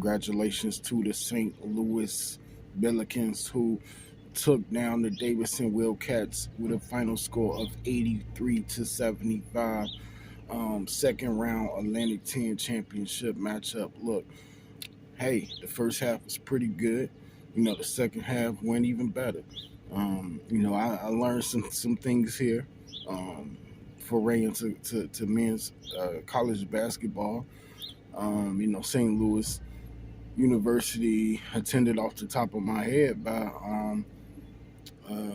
congratulations to the St. Louis Billikens who took down the Davidson Wildcats with a final score of 83-75. Second round Atlantic 10 championship matchup. Look, hey, the first half was pretty good. The second half went even better. I learned some things here. Foray into men's college basketball. St. Louis University attended off the top of my head by uh,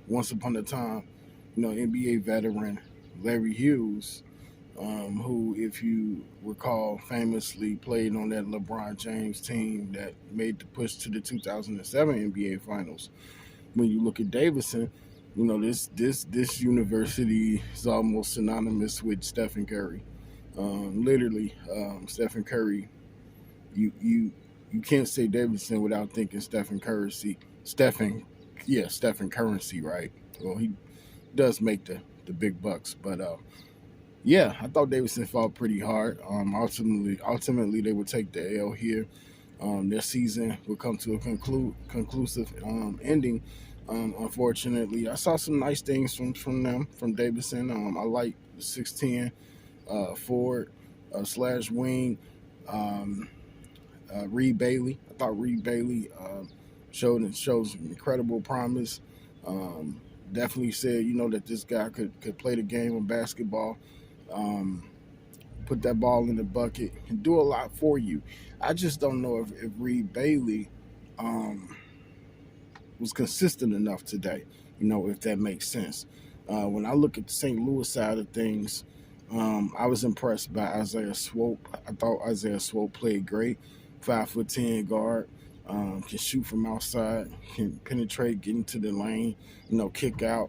once upon a time, NBA veteran Larry Hughes, who, if you recall, famously played on that LeBron James team that made the push to the 2007 NBA Finals. When you look at Davidson, this university is almost synonymous with Stephen Curry. Literally, Stephen Curry. You can't say Davidson without thinking Stephen Currency. Stephen Currency, right? Well, he does make the big bucks, but yeah, I thought Davidson fought pretty hard. Ultimately, they would take the L here. Their season would come to a conclusive ending. Unfortunately, I saw some nice things from Davidson. I like the 6'10" forward slash wing. Um, Reed Bailey. I thought Reed Bailey shows incredible promise. Um, Definitely said that this guy could play the game of basketball. Um, Put that ball in the bucket and do a lot for you. I just don't know if Reed Bailey um, was consistent enough today. If that makes sense. When I look at the St. Louis side of things, I was impressed by Isiah Swope. I thought Isiah Swope played great. 5'10" guard, can shoot from outside, can penetrate, get into the lane, kick out.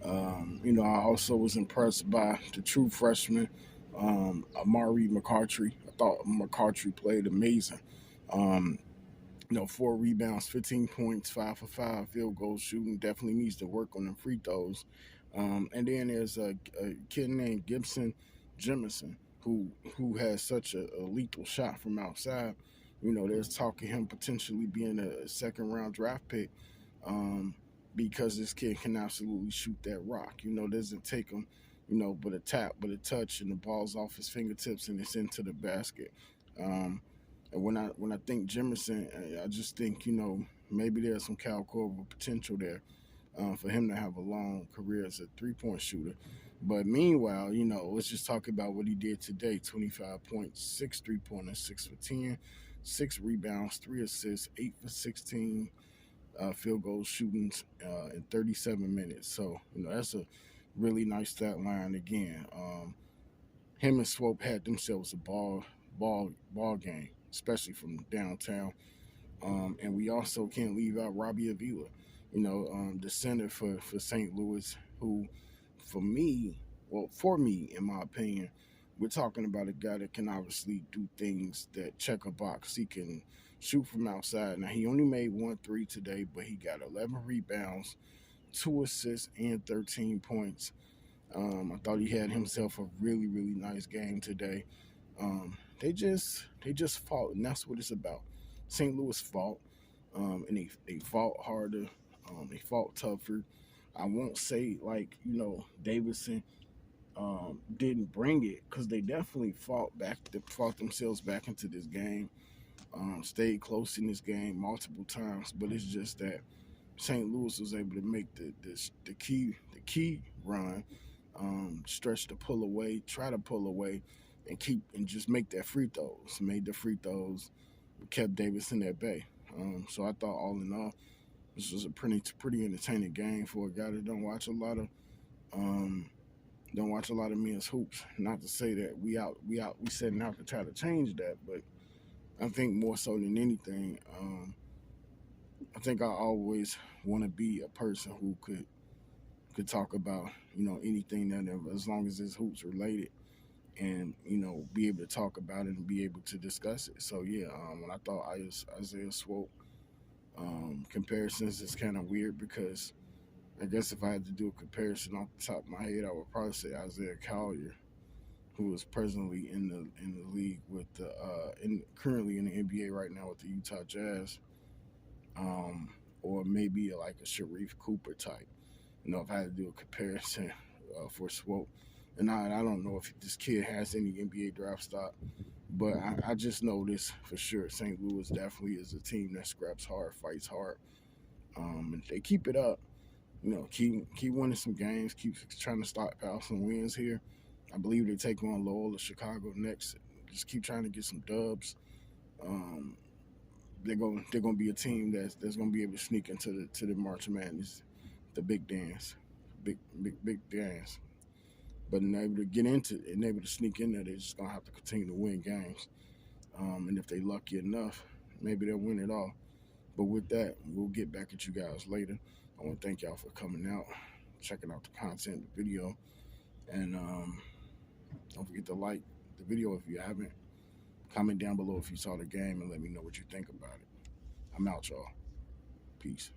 I also was impressed by the true freshman, Amari McCartry. I thought McCartry played amazing. Um, 4 rebounds, 15 points, 5 for 5 field goal shooting. Definitely needs to work on them free throws. And then there's a kid named Gibson, Jimerson, who has such a lethal shot from outside. There's talk of him potentially being a second round draft pick, um, because this kid can absolutely shoot that rock. Doesn't take him, but a tap, but a touch, and the ball's off his fingertips and it's into the basket. Um, and when I think Jimerson, I just think maybe there's some Cal Corver potential there, for him to have a long career as a 3-point shooter. But meanwhile, let's just talk about what he did today: 25 points, 6 3-pointers, 6 for 10, 6 rebounds, 3 assists, 8 for 16 field goal shootings in 37 minutes. So that's a really nice stat line again. Him and Swope had themselves a ball game, especially from downtown. And we also can't leave out Robbie Avila, the center for St. Louis, who, for me, in my opinion, we're talking about a guy that can obviously do things that check a box. He can shoot from outside. Now, he only made 1 3 today, but he got 11 rebounds, 2 assists, and 13 points. I thought he had himself a really, really nice game today. They just fought, and that's what it's about. St. Louis fought, and they fought harder. They fought tougher. I won't say like Davidson didn't bring it, because they definitely fought themselves back into this game. Stayed close in this game multiple times, but it's just that St. Louis was able to make the key run, stretch to pull away, try to pull away, and just make that free throws. Made the free throws, kept Davidson at bay. So I thought, all in all, this was a pretty entertaining game for a guy that um, don't watch a lot of men's hoops. Not to say that we setting out to try to change that, but I think more so than anything, I think I always want to be a person who could talk about anything that, as long as it's hoops related, and be able to talk about it and be able to discuss it. So yeah, when I thought Isiah Swope, comparisons is kind of weird, because I guess if I had to do a comparison off the top of my head, I would probably say Isaiah Collier, who is presently in the league with the currently in the NBA right now with the Utah Jazz, or maybe like a Sharif Cooper type. If I had to do a comparison for Swope, and I don't know if this kid has any NBA draft stock, but I just know this for sure. St. Louis definitely is a team that scraps hard, fights hard, and if they keep it up, keep winning some games, keep trying to stockpile some wins here. I believe they take on Loyola Chicago next. Just keep trying to get some dubs. Um, they're gonna be a team that's gonna be able to sneak into the March Madness, the big dance, big dance. But in able to get into and able to sneak in there, they're just gonna have to continue to win games. And if they lucky enough, maybe they'll win it all. But with that, we'll get back at you guys later. I want to thank y'all for coming out, checking out the content, the video, and don't forget to like the video if you haven't. Comment down below if you saw the game and let me know what you think about it. I'm out, y'all. Peace.